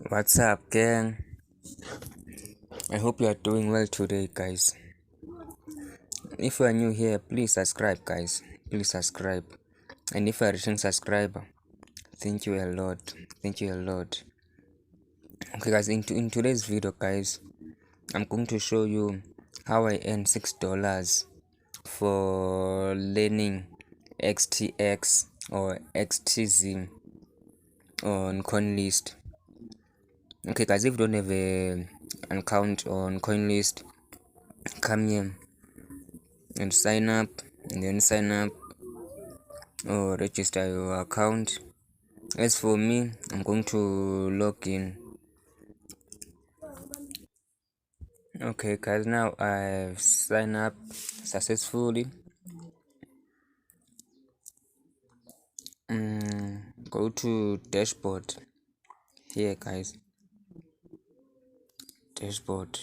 What's up, gang? I hope you are doing well today, guys. If you are new here, please subscribe, guys. Please subscribe. And if you are a returning subscriber, thank you a lot. Thank you a lot. Okay, guys, in today's video, guys, I'm going to show you how I earn $6 for learning XTX or XTZ on Coinlist. Okay, guys, if you don't have an account on Coinlist, come here and sign up, and then sign up or register your account. As for me, I'm going to log in. Okay, guys, now I've signed up successfully. Go to dashboard here, guys. Dashboard.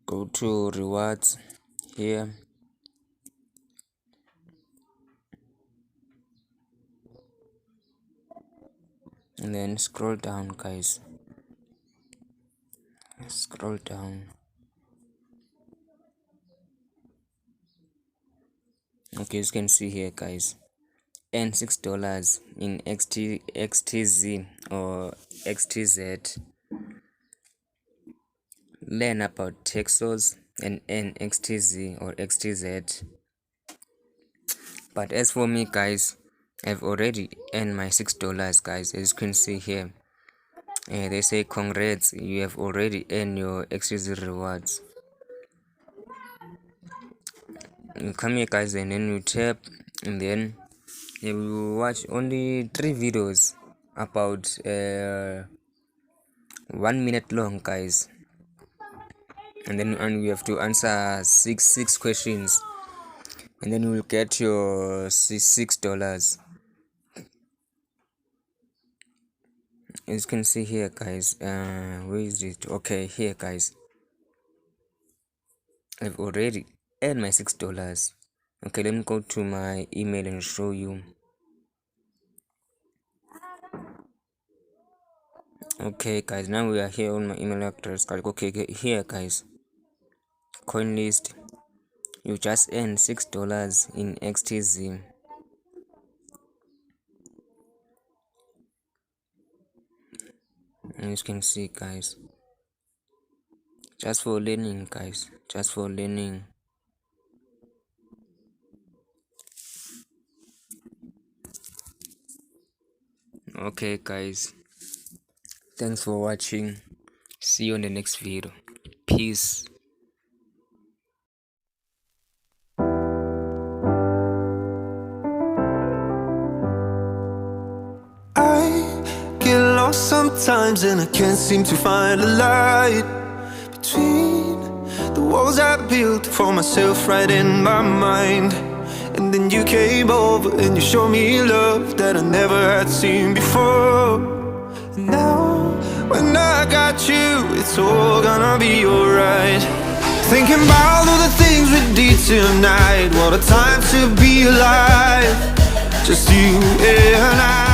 Go to rewards here. And then scroll down, guys. Scroll down. Okay, as you can see here, guys, earn $6 in XTZ or XTZ. Learn about Texoz and earn XTZ or XTZ. But as for me, guys, I've already earned my $6, guys. As you can see here, they say congrats, you have already earned your XTZ rewards. You come here, guys, and then you tap, and then you will watch only 3 videos about 1 minute long, guys. And then we have to answer six questions, and then you will get your $6. As you can see here, guys, where is it? Okay, here, guys, I've already earned my $6. Okay, let me go to my email and show you. Okay, guys, now we are here on my email address. Okay, here, guys, Coinlist, you just earned $6 in XTZ. As you can see, guys, just for learning, guys, just for learning. Okay, guys, thanks for watching. See you on the next video. Peace. Sometimes and I can't seem to find a light between the walls I built for myself right in my mind. And then you came over and you showed me love that I never had seen before. And now when I got you, it's all gonna be alright. Thinking about all the things we did tonight. What a time to be alive, just you and I.